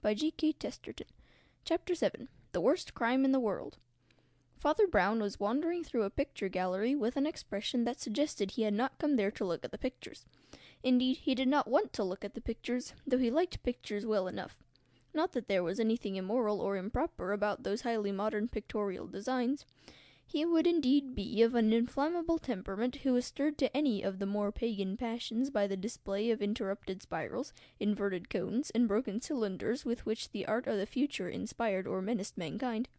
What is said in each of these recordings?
by G.K. Chesterton. Chapter 7. The Worst Crime in the World. Father Brown was wandering through a picture gallery with an expression that suggested he had not come there to look at the pictures. Indeed, he did not want to look at the pictures, though he liked pictures well enough. Not that there was anything immoral or improper about those highly modern pictorial designs. He would indeed be of an inflammable temperament who was stirred to any of the more pagan passions by the display of interrupted spirals, inverted cones, and broken cylinders with which the art of the future inspired or menaced mankind.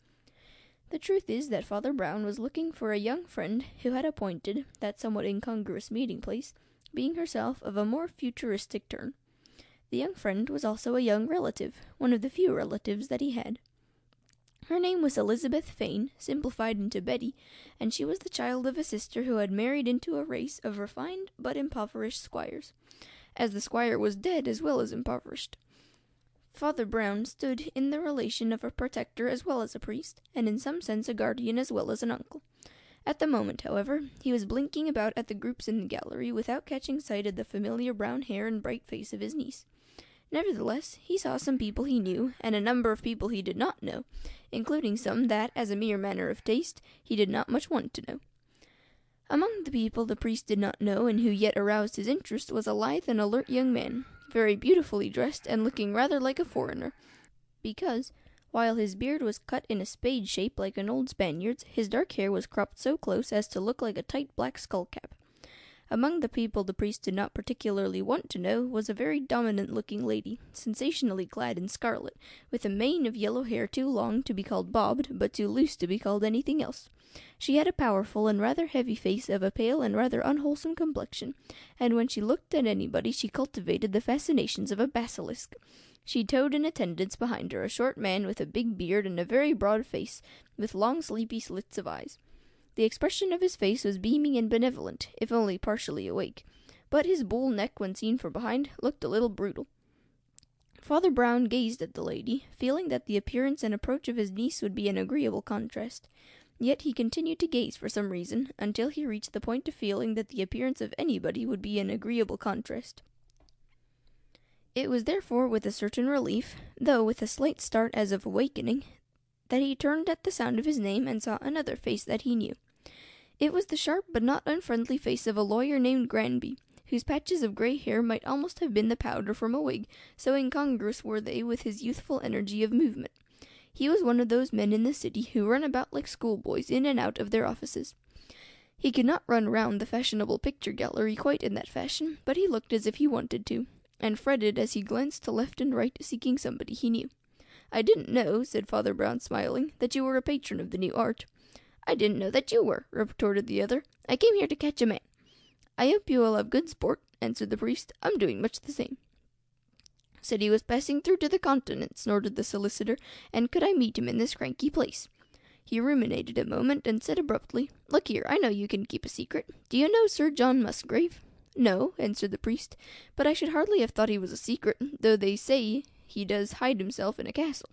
The truth is that Father Brown was looking for a young friend who had appointed that somewhat incongruous meeting-place, being herself of a more futuristic turn. The young friend was also a young relative, one of the few relatives that he had. Her name was Elizabeth Fane, simplified into Betty, and she was the child of a sister who had married into a race of refined but impoverished squires, as the squire was dead as well as impoverished. Father Brown stood in the relation of a protector as well as a priest, and in some sense a guardian as well as an uncle. At the moment, however, he was blinking about at the groups in the gallery without catching sight of the familiar brown hair and bright face of his niece. Nevertheless, he saw some people he knew, and a number of people he did not know, including some that, as a mere matter of taste, he did not much want to know. Among the people the priest did not know, and who yet aroused his interest, was a lithe and alert young man, very beautifully dressed, and looking rather like a foreigner, because, while his beard was cut in a spade shape like an old Spaniard's, his dark hair was cropped so close as to look like a tight black skull-cap. Among the people the priest did not particularly want to know was a very dominant-looking lady, sensationally clad in scarlet, with a mane of yellow hair too long to be called bobbed, but too loose to be called anything else. She had a powerful and rather heavy face of a pale and rather unwholesome complexion, and when she looked at anybody she cultivated the fascinations of a basilisk. She towed in attendance behind her a short man with a big beard and a very broad face, with long sleepy slits of eyes. The expression of his face was beaming and benevolent, if only partially awake, but his bull neck, when seen from behind, looked a little brutal. Father Brown gazed at the lady, feeling that the appearance and approach of his niece would be an agreeable contrast. Yet he continued to gaze for some reason, until he reached the point of feeling that the appearance of anybody would be an agreeable contrast. It was therefore with a certain relief, though with a slight start as of awakening, that he turned at the sound of his name and saw another face that he knew. It was the sharp but not unfriendly face of a lawyer named Granby, whose patches of grey hair might almost have been the powder from a wig, so incongruous were they with his youthful energy of movement. He was one of those men in the city who run about like schoolboys in and out of their offices. He could not run round the fashionable picture gallery quite in that fashion, but he looked as if he wanted to, and fretted as he glanced to left and right seeking somebody he knew. "I didn't know," said Father Brown, smiling, "that you were a patron of the new art." "I didn't know that you were," retorted the other. "I came here to catch a man." "I hope you will have good sport," answered the priest. "I'm doing much the same." "Said he was passing through to the continent," snorted the solicitor, "and could I meet him in this cranky place?" He ruminated a moment, and said abruptly, "Look here, I know you can keep a secret. Do you know Sir John Musgrave?" "No," answered the priest, "but I should hardly have thought he was a secret, though they say he does hide himself in a castle.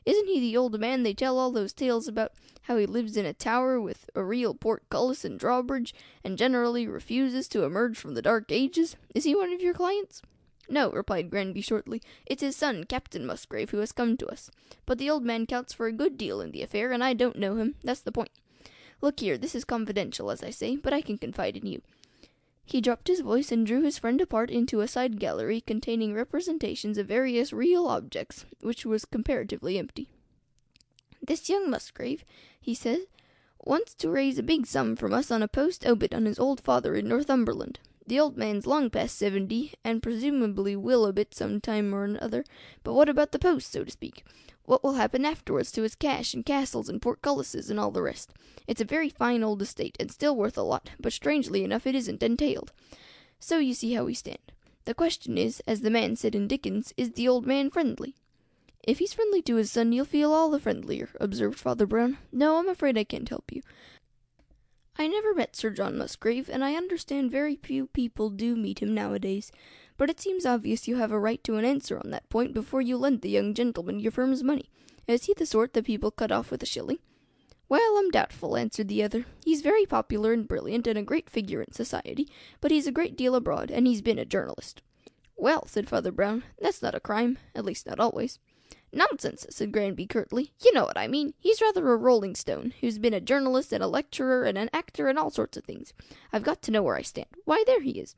Isn't he the old man they tell all those tales about, how he lives in a tower with a real portcullis and drawbridge, and generally refuses to emerge from the dark ages? Is he one of your clients?" "No," replied Granby shortly. "It's his son, Captain Musgrave, who has come to us. But the old man counts for a good deal in the affair, and I don't know him. That's the point. Look here, this is confidential, as I say, but I can confide in you." He dropped his voice and drew his friend apart into a side gallery containing representations of various real objects, which was comparatively empty. "This young Musgrave," he said, "wants to raise a big sum from us on a post obit on his old father in Northumberland. The old man's long past 70, and presumably will a bit some time or another, but what about the post, so to speak? What will happen afterwards to his cash and castles and portcullises and all the rest? It's a very fine old estate, and still worth a lot, but strangely enough it isn't entailed. So you see how we stand. The question is, as the man said in Dickens, is the old man friendly?" "If he's friendly to his son, you'll feel all the friendlier," observed Father Brown. "No, I'm afraid I can't help you. I never met Sir John Musgrave, and I understand very few people do meet him nowadays. But it seems obvious you have a right to an answer on that point before you lend the young gentleman your firm's money. Is he the sort that people cut off with a shilling?" "Well, I'm doubtful," answered the other. "He's very popular and brilliant, and a great figure in society, but he's a great deal abroad, and he's been a journalist." "Well," said Father Brown, "that's not a crime, at least not always." Nonsense, said Granby curtly. You know what I mean. He's rather a rolling stone, who's been a journalist and a lecturer and an actor and all sorts of things. I've got to know where I stand. Why, there he is.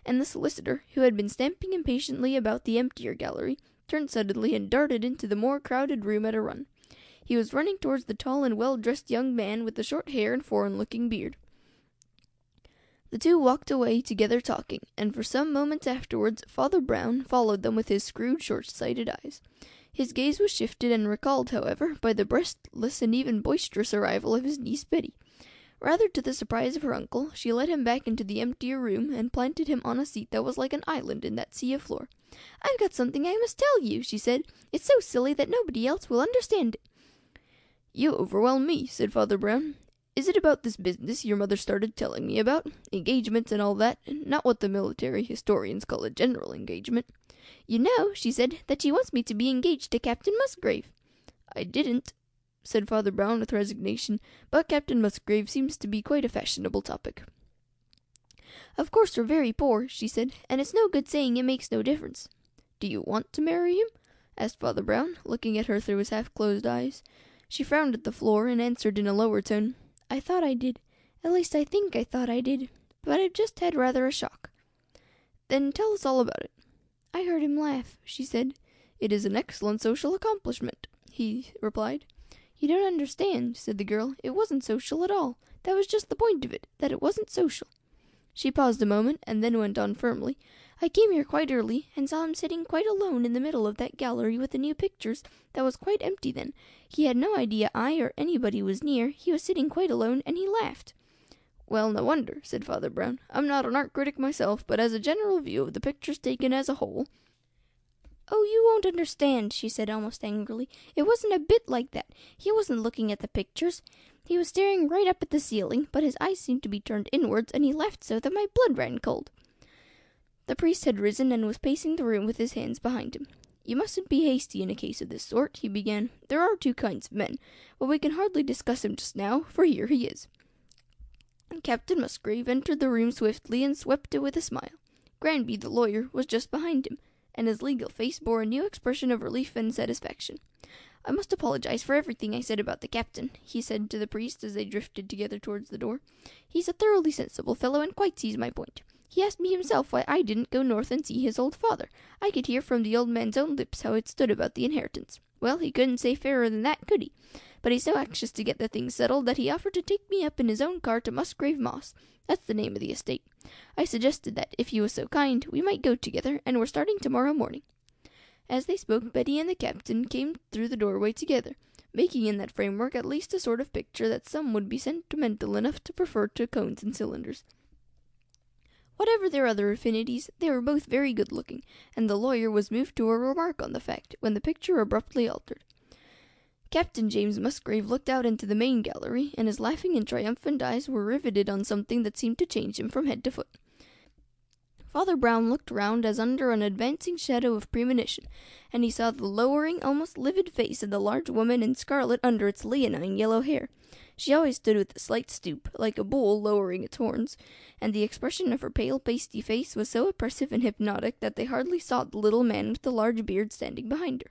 And the solicitor, who had been stamping impatiently about the emptier gallery, turned suddenly and darted into the more crowded room at a run. He was running towards the tall and well-dressed young man with the short hair and foreign-looking beard. The two walked away together talking, and for some moments afterwards Father Brown followed them with his screwed, short-sighted eyes. His gaze was shifted and recalled, however, by the breathless and even boisterous arrival of his niece Betty. Rather to the surprise of her uncle, she led him back into the emptier room and planted him on a seat that was like an island in that sea of floor. "I've got something I must tell you," she said. "It's so silly that nobody else will understand it." "You overwhelm me," said Father Brown. "Is it about this business your mother started telling me about? Engagements and all that, not what the military historians call a general engagement." "You know," she said, "that she wants me to be engaged to Captain Musgrave." "I didn't," said Father Brown with resignation, "but Captain Musgrave seems to be quite a fashionable topic." "Of course we're very poor," she said, "and it's no good saying it makes no difference." "Do you want to marry him?" asked Father Brown, looking at her through his half-closed eyes. She frowned at the floor and answered in a lower tone, "I thought I did. At least I think I thought I did. But I've just had rather a shock." "Then tell us all about it." "I heard him laugh," she said. "It is an excellent social accomplishment," he replied. "You don't understand," said the girl. "It wasn't social at all. That was just the point of it, that it wasn't social." She paused a moment, and then went on firmly. "I came here quite early, and saw him sitting quite alone in the middle of that gallery with the new pictures, that was quite empty then. He had no idea I or anybody was near. He was sitting quite alone, and he laughed." "Well, no wonder," said Father Brown. "I'm not an art critic myself, but as a general view of the pictures taken as a whole—" "Oh, you won't understand," she said almost angrily. "It wasn't a bit like that. He wasn't looking at the pictures. He was staring right up at the ceiling, but his eyes seemed to be turned inwards, and he laughed so that my blood ran cold." The priest had risen and was pacing the room with his hands behind him. "You mustn't be hasty in a case of this sort," he began. "There are two kinds of men, but we can hardly discuss him just now, for here he is." Captain Musgrave entered the room swiftly and swept it with a smile. Granby, the lawyer, was just behind him, and his legal face bore a new expression of relief and satisfaction. "I must apologize for everything I said about the captain," he said to the priest as they drifted together towards the door. "He's a thoroughly sensible fellow and quite sees my point. He asked me himself why I didn't go north and see his old father. I could hear from the old man's own lips how it stood about the inheritance. Well, he couldn't say fairer than that, could he? But he's so anxious to get the thing settled that he offered to take me up in his own car to Musgrave Moss. That's the name of the estate. I suggested that, if he was so kind, we might go together, and we're starting tomorrow morning." As they spoke, Betty and the captain came through the doorway together, making in that framework at least a sort of picture that some would be sentimental enough to prefer to cones and cylinders. Whatever their other affinities, they were both very good-looking, and the lawyer was moved to a remark on the fact, when the picture abruptly altered. Captain James Musgrave looked out into the main gallery, and his laughing and triumphant eyes were riveted on something that seemed to change him from head to foot. Father Brown looked round as under an advancing shadow of premonition, and he saw the lowering, almost livid face of the large woman in scarlet under its leonine yellow hair. She always stood with a slight stoop, like a bull lowering its horns, and the expression of her pale, pasty face was so oppressive and hypnotic that they hardly saw the little man with the large beard standing behind her.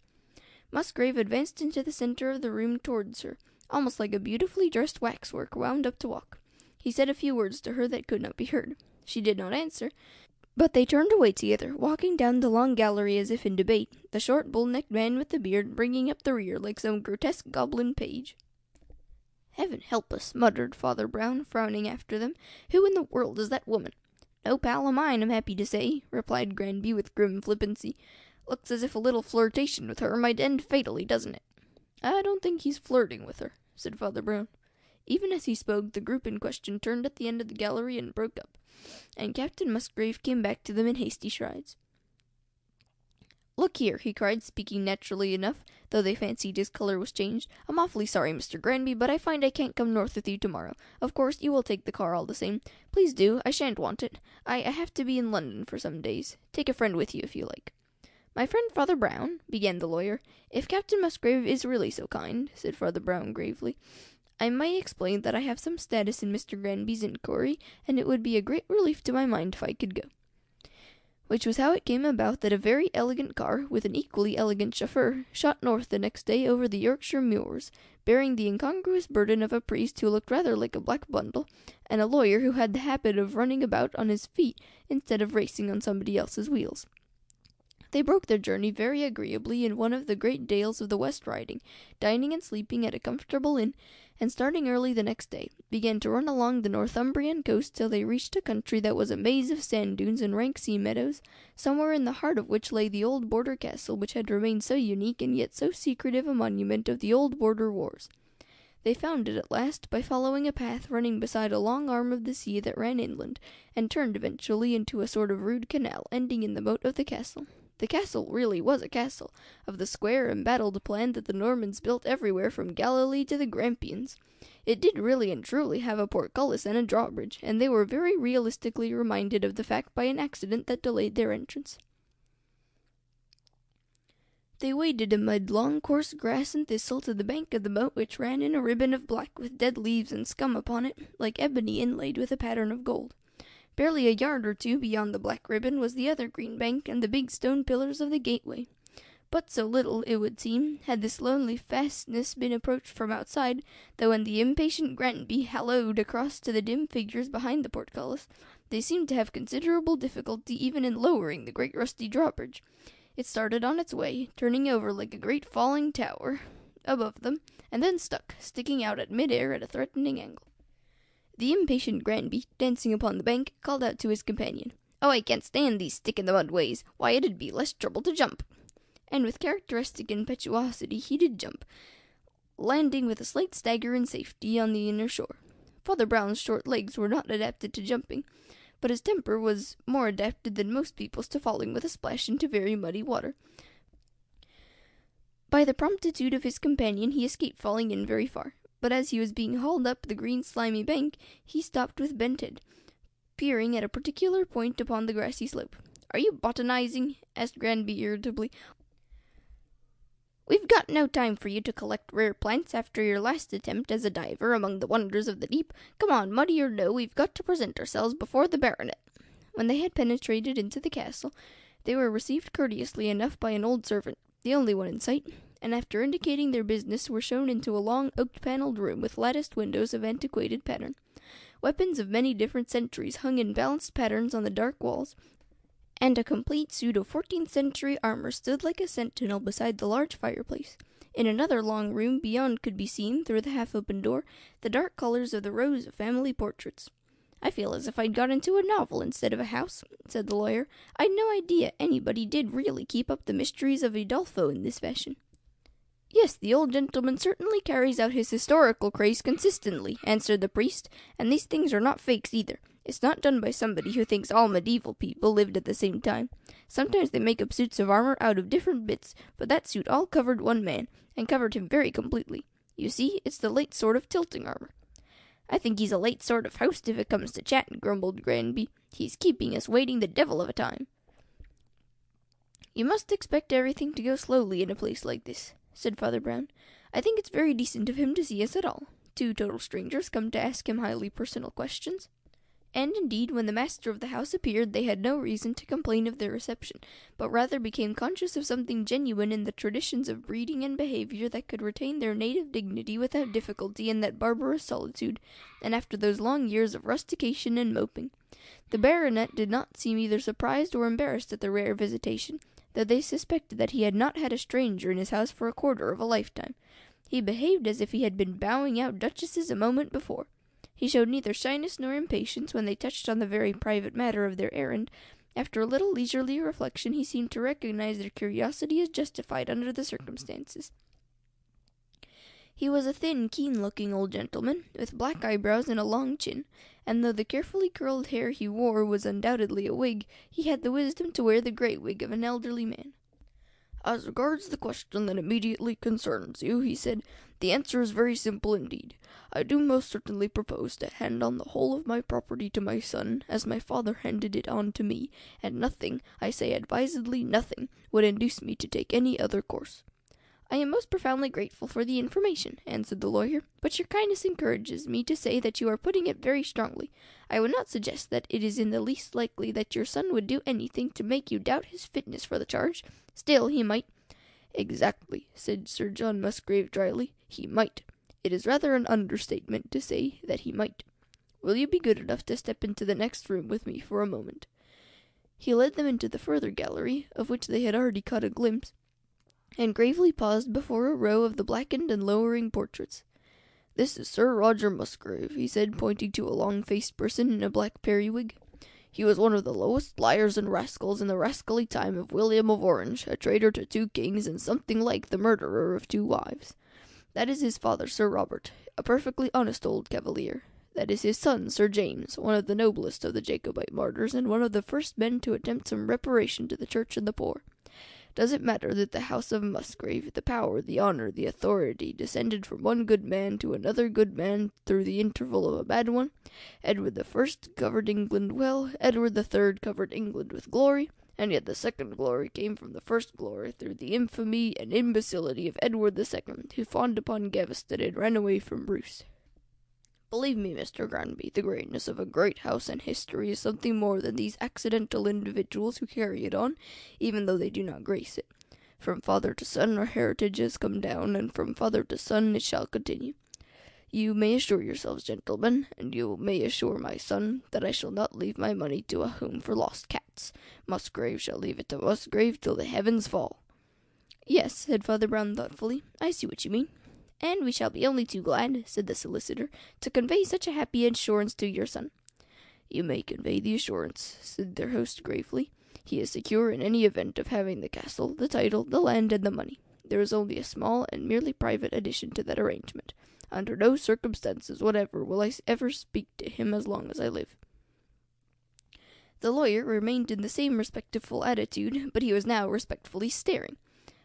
Musgrave advanced into the center of the room towards her, almost like a beautifully dressed waxwork wound up to walk. He said a few words to her that could not be heard. She did not answer, but they turned away together, walking down the long gallery as if in debate, the short bull-necked man with the beard bringing up the rear like some grotesque goblin page. "Heaven help us," muttered Father Brown, frowning after them. "Who in the world is that woman?" "No pal of mine, I'm happy to say," replied Granby with grim flippancy. "Looks as if a little flirtation with her might end fatally, doesn't it?" "I don't think he's flirting with her," said Father Brown. Even as he spoke, the group in question turned at the end of the gallery and broke up, and Captain Musgrave came back to them in hasty strides. "Look here," he cried, speaking naturally enough, though they fancied his colour was changed. "I'm awfully sorry, Mr. Granby, but I find I can't come north with you tomorrow. Of course, you will take the car all the same. Please do. I shan't want it. I have to be in London for some days. Take a friend with you if you like." "My friend Father Brown," began the lawyer. "If Captain Musgrave is really so kind," said Father Brown gravely, "I may explain that I have some status in Mr. Granby's inquiry, and it would be a great relief to my mind if I could go." which was how it came about that a very elegant car, with an equally elegant chauffeur, shot north the next day over the Yorkshire moors, bearing the incongruous burden of a priest who looked rather like a black bundle, and a lawyer who had the habit of running about on his feet instead of racing on somebody else's wheels. They broke their journey very agreeably in one of the great dales of the West Riding, dining and sleeping at a comfortable inn, and starting early the next day, began to run along the Northumbrian coast till they reached a country that was a maze of sand dunes and rank sea meadows, somewhere in the heart of which lay the old border castle which had remained so unique and yet so secretive a monument of the old border wars. They found it at last by following a path running beside a long arm of the sea that ran inland, and turned eventually into a sort of rude canal ending in the moat of the castle. The castle really was a castle, of the square embattled plan that the Normans built everywhere from Galilee to the Grampians. It did really and truly have a portcullis and a drawbridge, and they were very realistically reminded of the fact by an accident that delayed their entrance. They waded amid long coarse grass and thistle to the bank of the moat, which ran in a ribbon of black with dead leaves and scum upon it, like ebony inlaid with a pattern of gold. Barely a yard or two beyond the black ribbon was the other green bank and the big stone pillars of the gateway. But so little, it would seem, had this lonely fastness been approached from outside, that when the impatient Granby hallooed across to the dim figures behind the portcullis, they seemed to have considerable difficulty even in lowering the great rusty drawbridge. It started on its way, turning over like a great falling tower above them, and then stuck, sticking out at mid-air at a threatening angle. The impatient Granby, dancing upon the bank, called out to his companion, "Oh, I can't stand these stick-in-the-mud ways. Why, it'd be less trouble to jump." And with characteristic impetuosity he did jump, landing with a slight stagger in safety on the inner shore. Father Brown's short legs were not adapted to jumping, but his temper was more adapted than most people's to falling with a splash into very muddy water. By the promptitude of his companion he escaped falling in very far, but as he was being hauled up the green slimy bank, he stopped with bent head, peering at a particular point upon the grassy slope. "Are you botanizing?" asked Granby irritably. "We've got no time for you to collect rare plants after your last attempt as a diver among the wonders of the deep. Come on, muddy or no, we've got to present ourselves before the baronet." When they had penetrated into the castle, they were received courteously enough by an old servant, the only one in sight, and after indicating their business were shown into a long oak-panelled room with latticed windows of antiquated pattern. Weapons of many different centuries hung in balanced patterns on the dark walls, and a complete suit of 14th century armor stood like a sentinel beside the large fireplace. In another long room beyond could be seen, through the half-open door, the dark colors of the rows of family portraits. "I feel as if I'd got into a novel instead of a house," said the lawyer. "I'd no idea anybody did really keep up the mysteries of Udolpho in this fashion." "Yes, the old gentleman certainly carries out his historical craze consistently," answered the priest, "and these things are not fakes either. It's not done by somebody who thinks all medieval people lived at the same time. Sometimes they make up suits of armor out of different bits, but that suit all covered one man, and covered him very completely. You see, it's the late sort of tilting armor." "I think he's a late sort of host if it comes to chatting," grumbled Granby. "He's keeping us waiting the devil of a time." "You must expect everything to go slowly in a place like this," said Father Brown. "I think it's very decent of him to see us at all. Two total strangers come to ask him highly personal questions." And indeed, when the master of the house appeared, they had no reason to complain of their reception, but rather became conscious of something genuine in the traditions of breeding and behavior that could retain their native dignity without difficulty in that barbarous solitude, and after those long years of rustication and moping. The baronet did not seem either surprised or embarrassed at the rare visitation, though they suspected that he had not had a stranger in his house for a quarter of a lifetime. He behaved as if he had been bowing out duchesses a moment before. He showed neither shyness nor impatience when they touched on the very private matter of their errand. After a little leisurely reflection, he seemed to recognize their curiosity as justified under the circumstances. He was a thin, keen-looking old gentleman, with black eyebrows and a long chin, and though the carefully curled hair he wore was undoubtedly a wig, he had the wisdom to wear the grey wig of an elderly man. "As regards the question that immediately concerns you," he said, "the answer is very simple indeed. I do most certainly propose to hand on the whole of my property to my son, as my father handed it on to me, and nothing, I say advisedly nothing, would induce me to take any other course." "I am most profoundly grateful for the information," answered the lawyer, "but your kindness encourages me to say that you are putting it very strongly. I would not suggest that it is in the least likely that your son would do anything to make you doubt his fitness for the charge. Still, he might—" "Exactly," said Sir John Musgrave dryly. "He might. It is rather an understatement to say that he might. Will you be good enough to step into the next room with me for a moment?" He led them into the further gallery, of which they had already caught a glimpse, and gravely paused before a row of the blackened and lowering portraits. "This is Sir Roger Musgrave," he said, pointing to a long-faced person in a black periwig. "He was one of the lowest liars and rascals in the rascally time of William of Orange, a traitor to 2 kings, and something like the murderer of 2 wives. That is his father, Sir Robert, a perfectly honest old cavalier. That is his son, Sir James, one of the noblest of the Jacobite martyrs, and one of the first men to attempt some reparation to the church and the poor. Does it matter that the house of Musgrave, the power, the honour, the authority, descended from one good man to another good man through the interval of a bad one? Edward the First covered England well, Edward the Third covered England with glory, and yet the second glory came from the first glory through the infamy and imbecility of Edward the Second, who fawned upon Gaveston and ran away from Bruce. Believe me, Mr. Granby, the greatness of a great house and history is something more than these accidental individuals who carry it on, even though they do not grace it. From father to son our heritage has come down, and from father to son it shall continue. You may assure yourselves, gentlemen, and you may assure my son, that I shall not leave my money to a home for lost cats. Musgrave shall leave it to Musgrave till the heavens fall." "Yes," said Father Brown thoughtfully, "I see what you mean. And we shall be only too glad," said the solicitor, "to convey such a happy assurance to your son." "You may convey the assurance," said their host gravely. "He is secure in any event of having the castle, the title, the land, and the money. There is only a small and merely private addition to that arrangement. Under no circumstances whatever will I ever speak to him as long as I live." The lawyer remained in the same respectful attitude, but he was now respectfully staring.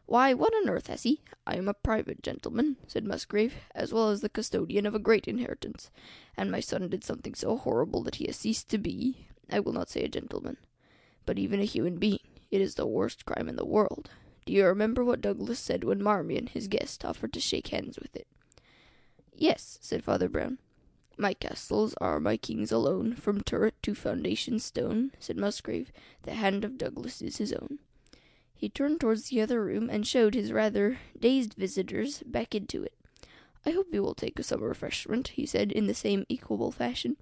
"Why, what on earth has he—" "I am a private gentleman," said Musgrave, "as well as the custodian of a great inheritance, and my son did something so horrible that he has ceased to be, I will not say a gentleman, but even a human being. It is the worst crime in the world. Do you remember what Douglas said when Marmion, his guest, offered to shake hands with it?" "Yes," said Father Brown. "My castles are my king's alone, from turret to foundation stone," said Musgrave. "The hand of Douglas is his own." He turned towards the other room, and showed his rather dazed visitors back into it. "I hope you will take some refreshment," he said, in the same equable fashion.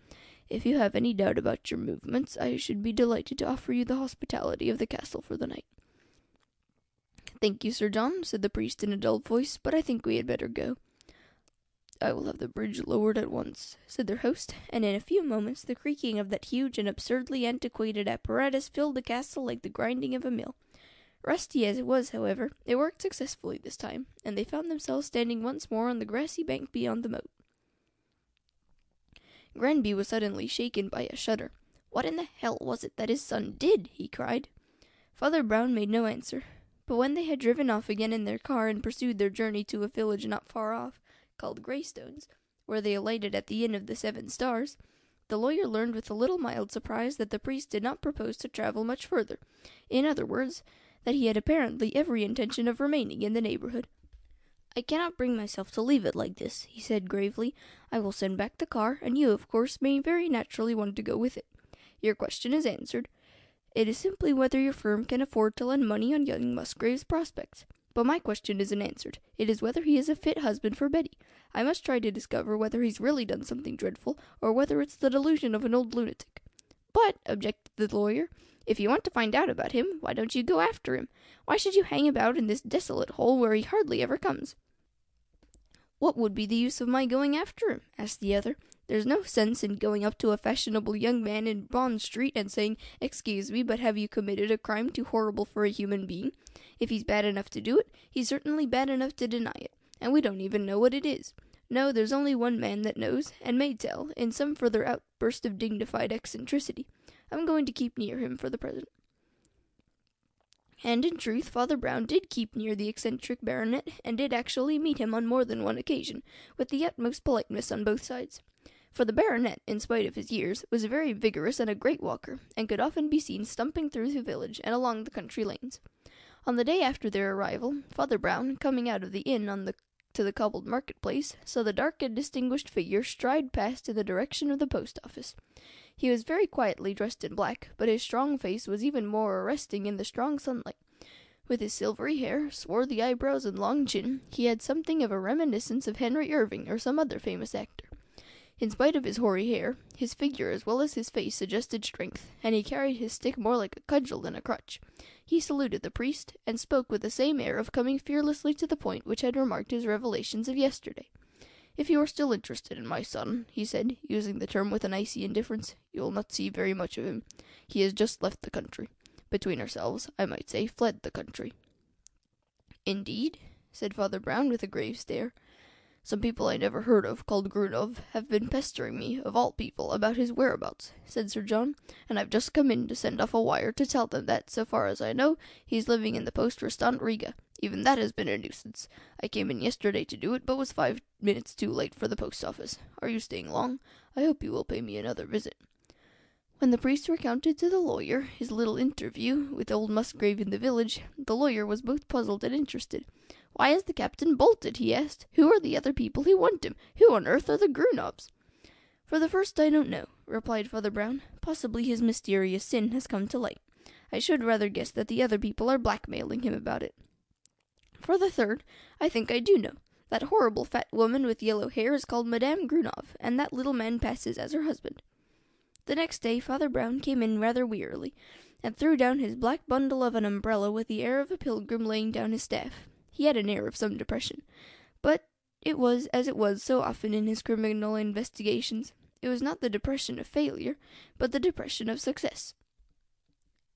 "If you have any doubt about your movements, I should be delighted to offer you the hospitality of the castle for the night." "Thank you, Sir John," said the priest in a dull voice, "but I think we had better go." "I will have the bridge lowered at once," said their host, and in a few moments the creaking of that huge and absurdly antiquated apparatus filled the castle like the grinding of a mill. Rusty as it was, however, it worked successfully this time, and they found themselves standing once more on the grassy bank beyond the moat. Granby was suddenly shaken by a shudder. What in the hell was it that his son did? He cried. Father Brown made no answer, but when they had driven off again in their car and pursued their journey to a village not far off, called Greystones, where they alighted at the Inn of the 7 Stars, the lawyer learned with a little mild surprise that the priest did not propose to travel much further. In other words, that he had apparently every intention of remaining in the neighborhood. "I cannot bring myself to leave it like this," he said gravely. "I will send back the car, and you, of course, may very naturally want to go with it. Your question is answered. It is simply whether your firm can afford to lend money on young Musgrave's prospects. But my question isn't answered. It is whether he is a fit husband for Betty. I must try to discover whether he's really done something dreadful, or whether it's the delusion of an old lunatic." "But," objected the lawyer, "if you want to find out about him, why don't you go after him? Why should you hang about in this desolate hole where he hardly ever comes?" "What would be the use of my going after him?" asked the other. "There's no sense in going up to a fashionable young man in Bond Street and saying, 'Excuse me, but have you committed a crime too horrible for a human being?' If he's bad enough to do it, he's certainly bad enough to deny it, and we don't even know what it is. No, there's only one man that knows, and may tell, in some further outburst of dignified eccentricity. I'm going to keep near him for the present." And in truth, Father Brown did keep near the eccentric baronet, and did actually meet him on more than one occasion, with the utmost politeness on both sides. For the baronet, in spite of his years, was very vigorous and a great walker, and could often be seen stumping through the village and along the country lanes. On the day after their arrival, Father Brown, coming out of the inn to the cobbled marketplace, saw the dark and distinguished figure stride past in the direction of the post office. He was very quietly dressed in black, but his strong face was even more arresting in the strong sunlight. With his silvery hair, swarthy eyebrows, and long chin, he had something of a reminiscence of Henry Irving or some other famous actor. In spite of his hoary hair, his figure as well as his face suggested strength, and he carried his stick more like a cudgel than a crutch. He saluted the priest, and spoke with the same air of coming fearlessly to the point which had remarked his revelations of yesterday. "If you are still interested in my son," he said, using the term with an icy indifference, "you will not see very much of him. He has just left the country. Between ourselves, I might say, fled the country." "Indeed?" said Father Brown with a grave stare. "Some people I never heard of, called Grunov, have been pestering me, of all people, about his whereabouts," said Sir John, "and I've just come in to send off a wire to tell them that, so far as I know, he's living in the post restante Riga. Even that has been a nuisance. I came in yesterday to do it, but was 5 minutes too late for the post office. Are you staying long? I hope you will pay me another visit." When the priest recounted to the lawyer his little interview with old Musgrave in the village, the lawyer was both puzzled and interested. "Why has the captain bolted?" he asked. "Who are the other people who want him? Who on earth are the Grunovs?" "For the first, I don't know," replied Father Brown. "Possibly his mysterious sin has come to light. I should rather guess that the other people are blackmailing him about it. For the third, I think I do know. That horrible fat woman with yellow hair is called Madame Grunov, and that little man passes as her husband." The next day Father Brown came in rather wearily, and threw down his black bundle of an umbrella with the air of a pilgrim laying down his staff. He had an air of some depression, but it was as it was so often in his criminal investigations. It was not the depression of failure, but the depression of success.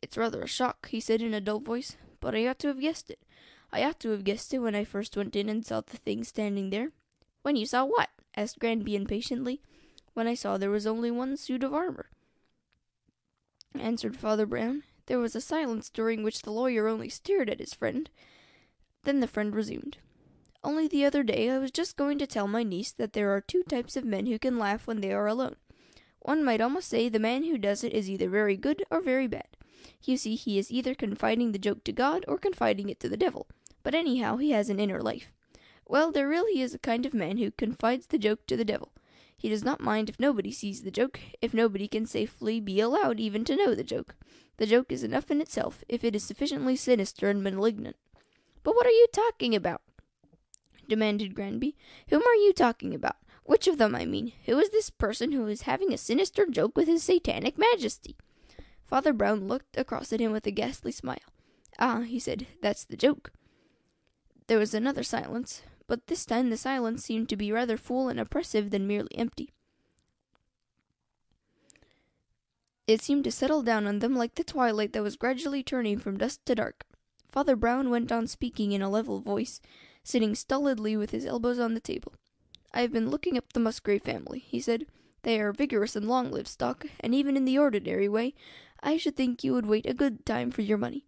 "It's rather a shock," he said in a dull voice, "but I ought to have guessed it. I ought to have guessed it when I first went in and saw the thing standing there." "When you saw what?" asked Granby impatiently. "When I saw there was only one suit of armor," answered Father Brown. There was a silence during which the lawyer only stared at his friend. Then the friend resumed. "Only the other day I was just going to tell my niece that there are 2 types of men who can laugh when they are alone. One might almost say the man who does it is either very good or very bad. You see, he is either confiding the joke to God or confiding it to the devil, but anyhow he has an inner life. Well, there really is a kind of man who confides the joke to the devil. He does not mind if nobody sees the joke, if nobody can safely be allowed even to know the joke. The joke is enough in itself, if it is sufficiently sinister and malignant." "But what are you talking about?" demanded Granby. "Whom are you talking about? Which of them, I mean? Who is this person who is having a sinister joke with his satanic majesty?" Father Brown looked across at him with a ghastly smile. "Ah," he said, "that's the joke." There was another silence, but this time the silence seemed to be rather full and oppressive than merely empty. It seemed to settle down on them like the twilight that was gradually turning from dusk to dark. Father Brown went on speaking in a level voice, sitting stolidly with his elbows on the table. "I have been looking up the Musgrave family," he said. "They are a vigorous and long-lived stock, and even in the ordinary way, I should think you would wait a good time for your money."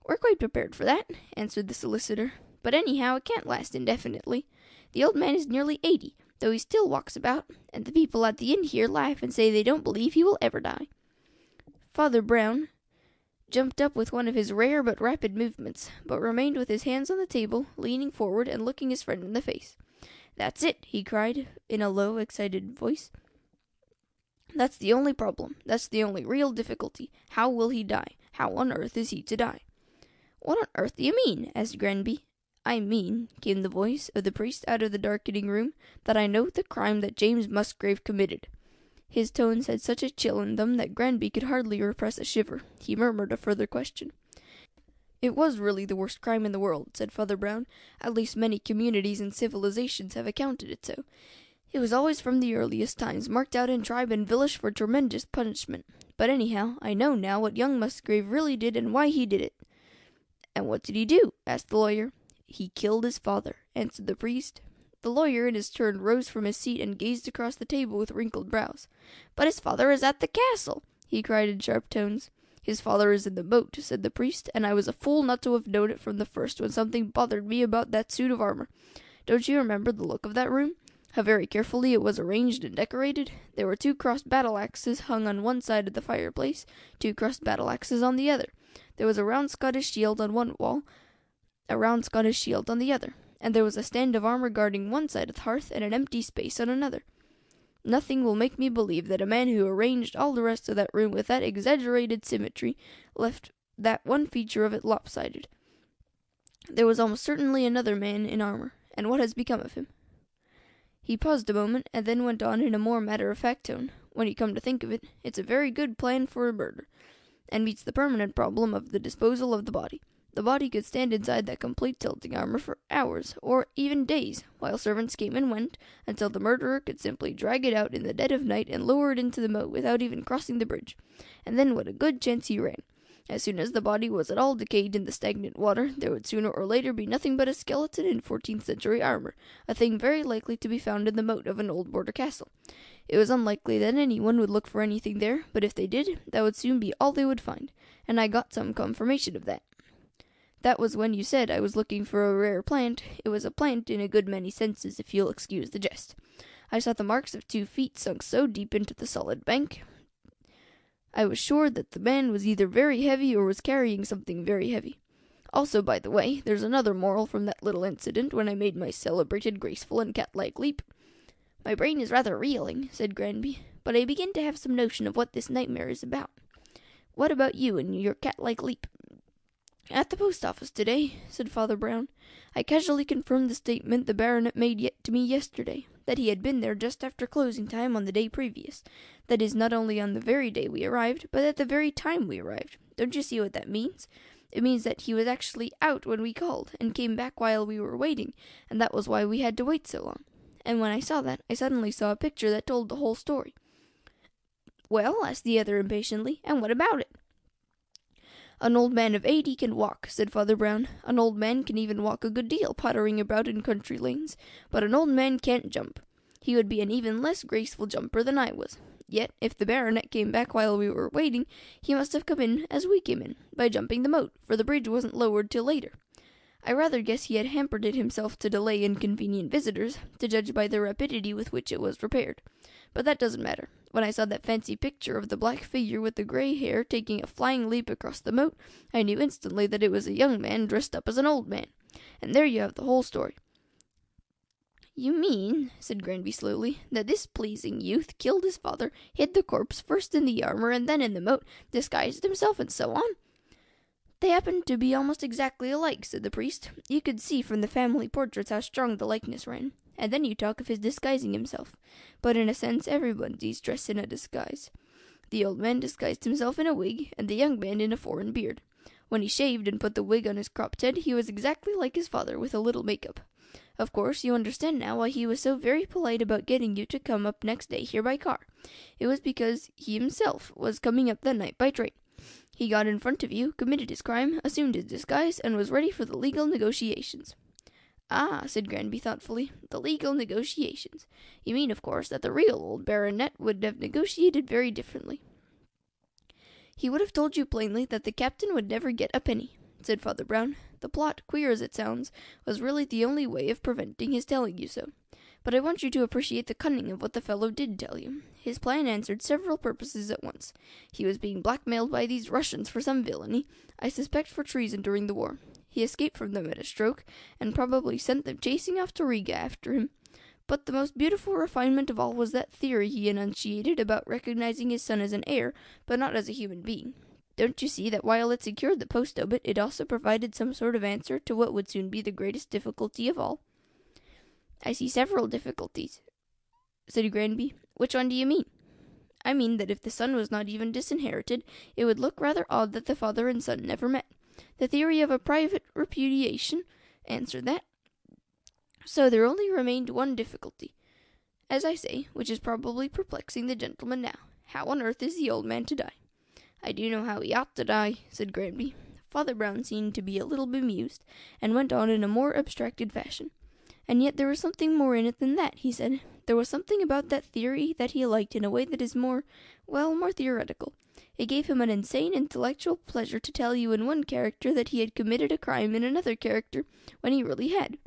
"We're quite prepared for that," answered the solicitor. "But anyhow, it can't last indefinitely. The old man is nearly 80, though he still walks about, and the people at the inn here laugh and say they don't believe he will ever die." Father Brown jumped up with one of his rare but rapid movements, but remained with his hands on the table, leaning forward and looking his friend in the face. "That's it," he cried, in a low, excited voice. "That's the only problem. That's the only real difficulty. How will he die? How on earth is he to die?" "What on earth do you mean?" asked Granby. "I mean," came the voice of the priest out of the darkening room, "that I know the crime that James Musgrave committed." His tones had such a chill in them that Granby could hardly repress a shiver. He murmured a further question. "It was really the worst crime in the world," said Father Brown. "At least many communities and civilizations have accounted it so. It was always from the earliest times marked out in tribe and village for tremendous punishment. But anyhow, I know now what young Musgrave really did and why he did it." "And what did he do?" asked the lawyer. "He killed his father," answered the priest. The lawyer in his turn rose from his seat and gazed across the table with wrinkled brows. "But his father is at the castle," he cried in sharp tones. "His father is in the moat," said the priest, "and I was a fool not to have known it from the first when something bothered me about that suit of armor. Don't you remember the look of that room? How very carefully it was arranged and decorated? There were 2 crossed battle-axes hung on one side of the fireplace, 2 crossed battle-axes on the other. There was a round Scottish shield on one wall, a round Scottish shield on the other, and there was a stand of armor guarding one side of the hearth and an empty space on another. Nothing will make me believe that a man who arranged all the rest of that room with that exaggerated symmetry left that one feature of it lopsided. There was almost certainly another man in armor, and what has become of him?" He paused a moment, and then went on in a more matter-of-fact tone. "When you come to think of it, it's a very good plan for a murder, and meets the permanent problem of the disposal of the body. The body could stand inside that complete tilting armor for hours, or even days, while servants came and went, until the murderer could simply drag it out in the dead of night and lower it into the moat without even crossing the bridge. And then what a good chance he ran! As soon as the body was at all decayed in the stagnant water, there would sooner or later be nothing but a skeleton in 14th century armor, a thing very likely to be found in the moat of an old border castle. It was unlikely that anyone would look for anything there, but if they did, that would soon be all they would find, and I got some confirmation of that. That was when you said I was looking for a rare plant. It was a plant in a good many senses, if you'll excuse the jest. I saw the marks of 2 feet sunk so deep into the solid bank. I was sure that the man was either very heavy or was carrying something very heavy. Also, by the way, there's another moral from that little incident when I made my celebrated graceful and cat-like leap." "My brain is rather reeling," said Granby, "but I begin to have some notion of what this nightmare is about. What about you and your cat-like leap?" "At the post office today," said Father Brown. "I casually confirmed the statement the baronet made to me yesterday, that he had been there just after closing time on the day previous. That is, not only on the very day we arrived, but at the very time we arrived. Don't you see what that means? It means that he was actually out when we called, and came back while we were waiting, and that was why we had to wait so long. And when I saw that, I suddenly saw a picture that told the whole story." "Well," asked the other impatiently, "and what about it?" "An old man of 80 can walk," said Father Brown. "An old man can even walk a good deal, pottering about in country lanes. But an old man can't jump. He would be an even less graceful jumper than I was. Yet, if the baronet came back while we were waiting, he must have come in as we came in, by jumping the moat, for the bridge wasn't lowered till later. I rather guess he had hampered it himself to delay inconvenient visitors, to judge by the rapidity with which it was repaired. But that doesn't matter. When I saw that fancy picture of the black figure with the grey hair taking a flying leap across the moat, I knew instantly that it was a young man dressed up as an old man. And there you have the whole story." "You mean," said Granby slowly, "that this pleasing youth killed his father, hid the corpse first in the armor and then in the moat, disguised himself, and so on?" "They happened to be almost exactly alike," said the priest. "You could see from the family portraits how strong the likeness ran. And then you talk of his disguising himself. But in a sense everybody's dressed in a disguise. The old man disguised himself in a wig, and the young man in a foreign beard. When he shaved and put the wig on his cropped head, he was exactly like his father, with a little make-up. Of course, you understand now why he was so very polite about getting you to come up next day here by car. It was because he himself was coming up that night by train. He got in front of you, committed his crime, assumed his disguise, and was ready for the legal negotiations." "Ah," said Granby thoughtfully, "the legal negotiations. You mean, of course, that the real old baronet would have negotiated very differently." "He would have told you plainly that the captain would never get a penny," said Father Brown. "The plot, queer as it sounds, was really the only way of preventing his telling you so. But I want you to appreciate the cunning of what the fellow did tell you. His plan answered several purposes at once. He was being blackmailed by these Russians for some villainy, I suspect for treason during the war. He escaped from them at a stroke, and probably sent them chasing off to Riga after him. But the most beautiful refinement of all was that theory he enunciated about recognizing his son as an heir, but not as a human being. Don't you see that while it secured the post obit, it also provided some sort of answer to what would soon be the greatest difficulty of all?" "I see several difficulties," said Granby. "Which one do you mean?" "I mean that if the son was not even disinherited, it would look rather odd that the father and son never met. The theory of a private repudiation answered that. So there only remained one difficulty, as I say, which is probably perplexing the gentleman now. How on earth is the old man to die?" "I do know how he ought to die," said Granby. Father Brown seemed to be a little bemused, and went on in a more abstracted fashion. "And yet there was something more in it than that," he said. "There was something about that theory that he liked in a way that is more theoretical. It gave him an insane intellectual pleasure to tell you in one character that he had committed a crime in another character, when he really had.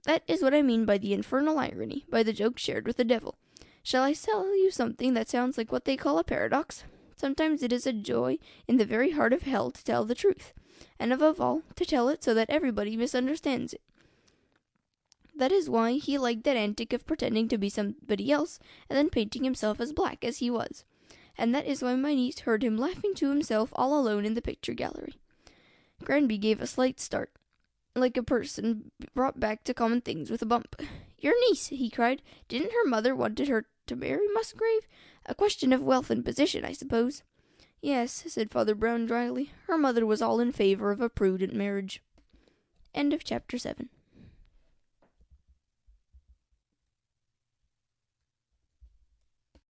That is what I mean by the infernal irony, by the joke shared with the devil. Shall I tell you something that sounds like what they call a paradox? Sometimes it is a joy in the very heart of hell to tell the truth, and above all, to tell it so that everybody misunderstands it. That is why he liked that antic of pretending to be somebody else, and then painting himself as black as he was. And that is why my niece heard him laughing to himself all alone in the picture gallery. Granby gave a slight start, like a person brought back to common things with a bump. "Your niece!" he cried. "Didn't her mother wanted her to marry Musgrave? A question of wealth and position, I suppose." "Yes," said Father Brown dryly. "Her mother was all in favor of a prudent marriage." End of chapter 7.